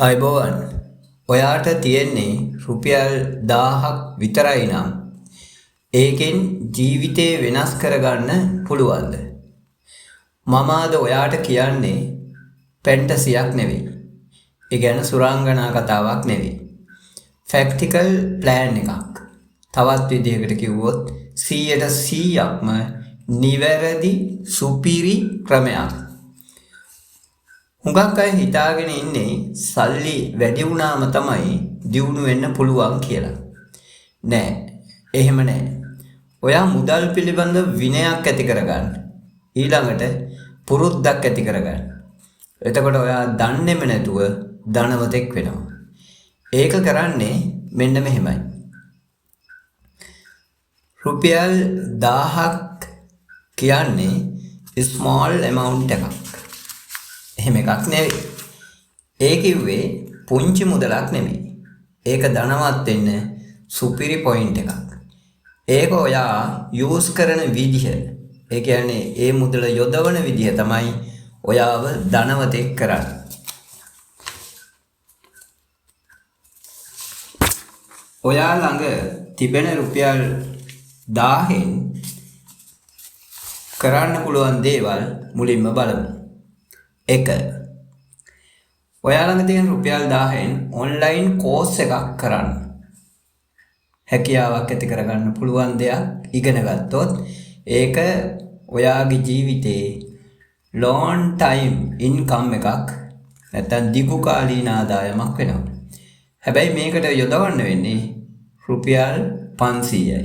අයිබෝවන් ඔයාට තියෙන්නේ රුපියල් 1000ක් විතරයි නම් ඒකෙන් ජීවිතේ වෙනස් කරගන්න පුළුවන්ද? මම අද ඔයාට කියන්නේ ෆැන්ටසියක් නෙවෙයි. ඒ කියන්නේ සුරංගනා කතාවක් නෙවෙයි. ෆැක්ටිකල් ප්ලෑන් එකක්. තවත් විදිහකට කිව්වොත් 100%ක්ම නිවැරදි සුපිරි ක්‍රමයක්. හුඟක් අය හිතාගෙන ඉන්නේ සල්ලි වැඩි වුණාම තමයි දියුණු වෙන්න පුළුවන් කියලා. නෑ, එහෙම නෑ. ඔයා මුදල් පිළිබඳ විනයක් ඇති කරගන්න. ඊළඟට පුරුද්දක් ඇති කරගන්න. එතකොට ඔයා දන්නේම නැතුව ධනවතෙක් වෙනවා. ඒක කරන්නේ මෙන්න මෙහෙමයි. රුපියල් 1000ක් කියන්නේ small amount එකක්. එහෙම එකක් නෙවෙයි. ඒ කිව්වේ පුංචි මුදලක් නෙමෙයි. ඒක ධනවත් වෙන්න සුපිරි පොයින්ට් එකක්. ඒක ඔයා යූස් කරන විදිහ, ඒ කියන්නේ ඒ මුදල යොදවන විදිහ තමයි ඔයාව ධනවතෙක් කරන්නේ. ඔයා ළඟ තිබෙන රුපියල් 1000න් කරන්න පුළුවන් දේවල් මුලින්ම බලමු. 1. ඔයා ළඟ තියෙන රුපියල් 1000න් ඔන්ලයින් කෝස් එකක් කරන්න. හැකියාවක් ඇති කරගන්න පුළුවන් දෙයක් ඉගෙන ගත්තොත් ඒක ඔයාගේ ජීවිතේ long time income එකක් නැත්නම් දිගු කාලීන ආදායමක් වෙනවා. හැබැයි මේකට යොදවන්න වෙන්නේ රුපියල් 500යි.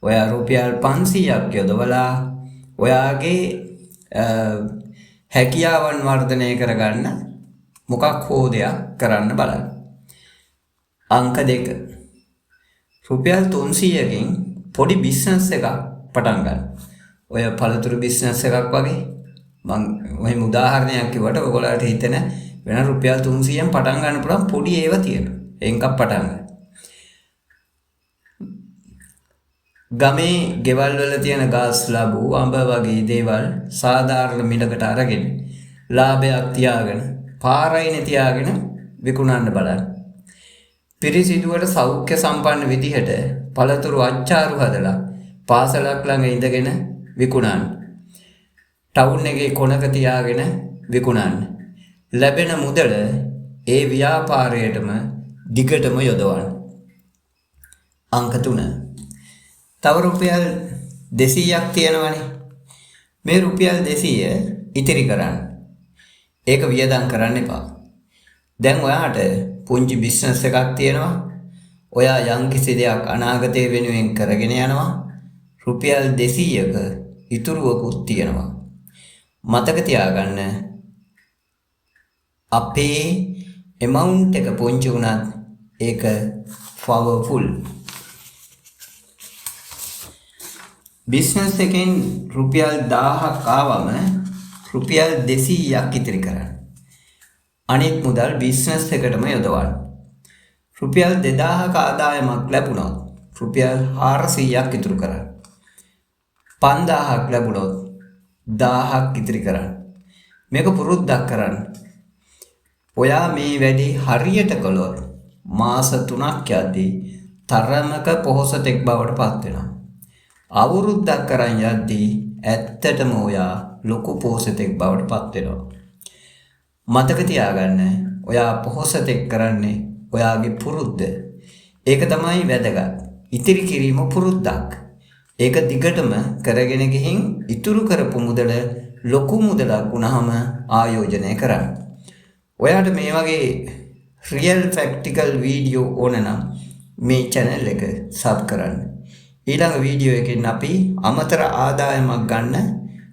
ඔයා රුපියල් 500ක් යොදවලා ඔයාගේ හැකියාවන් වර්ධනය කරගන්න මොකක් හෝ දෙයක් කරන්න බලන්න. අංක 2. රුපියල් 300කින් පොඩි බිස්නස් එකක් පටන් ගන්න. ඔය පළතුරු බිස්නස් එකක් වගේ. මම ඔය උදාහරණයක් කිව්වට ඔයගොල්ලන්ට හිතෙන වෙන රුපියල් 300න් පටන් ගන්න පුළුවන් පොඩි ඒවා තියෙනවා. ඒකක් පටන් ගන්න. ගමේ ගෙවල් වල තියෙන ගස් ලැබු අඹ වගේ දේවල් සාධාරණ මිලකට අරගෙන ලාභයක් තියාගෙන පාරයිනේ තියාගෙන විකුණන්න බලන්න. පිරිසිදුවට සෞඛ්‍ය සම්පන්න විදිහට පළතුරු අච්චාරු හදලා පාසලක් ළඟ ඉඳගෙන විකුණන්න. ටවුන් එකේ කොනක තියාගෙන විකුණන්න. ලැබෙන මුදල ඒ ව්‍යාපාරයටම දිගටම යොදවන්න. අංක 3. තව රුපියල් 200ක් තියෙනවනේ. මේ රුපියල් 200 ඉතිරි කරන්න. ඒක වියදම් කරන්න එපා. දැන් ඔයාට පුංචි බිස්නස් එකක් තියෙනවා. ඔයා යම්කිසි දෙයක් අනාගතයේ වෙනුවෙන් කරගෙන යනවා. රුපියල් 200ක ඉතුරුවකුත් තියෙනවා. මතක තියාගන්න අපේ amount එක පුංචි වුණත් ඒක powerful. බිස්නස් එකෙන් රුපියල් 1000ක් ආවම රුපියල් 200ක් ඉතිරි කරන්න. අනිත් මුදල් බිස්නස් එකටම යොදවන්න. රුපියල් 2000ක ආදායමක් ලැබුණොත් රුපියල් 400ක් ඉතුරු කරන්න. 5000ක් ලැබුණොත් 1000ක් ඉතිරි කරන්න. මේක පුරුද්දක් කරන්න. ඔයා මේ වැඩේ හරියට කළොත් මාස 3ක් යද්දී තරමක පොහොසතෙක් බවට පත් වෙනවා. අවුරුද්දක් කරන් යද්දී ඇත්තටම ඔයා ලොකු පොහොසතෙක් බවට පත් වෙනවා. මතක තියාගන්න, ඔයා පොහොසතෙක් කරන්නේ ඔයාගේ පුරුද්ද. ඒක තමයි වැදගත්. ඉතිරි කිරීම පුරුද්දක්. ඒක දිගටම කරගෙන ගිහින් ඉතුරු කරපු මුදල ලොකු මුදලක් වුණාම ආයෝජනය කරන්න. ඔයාට මේ වගේ රියල් ෆැක්ටිකල් වීඩියෝ ඕන නම් මේ channel එක sub කරන්න. ඊළඟ වීඩියෝ එකෙන් අපි අමතර ආදායමක් ගන්න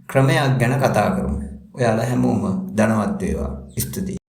ක්‍රමයක් ගැන කතා කරමු. ඔයාලා හැමෝම ධනවත් වේවා. ස්තුතියි.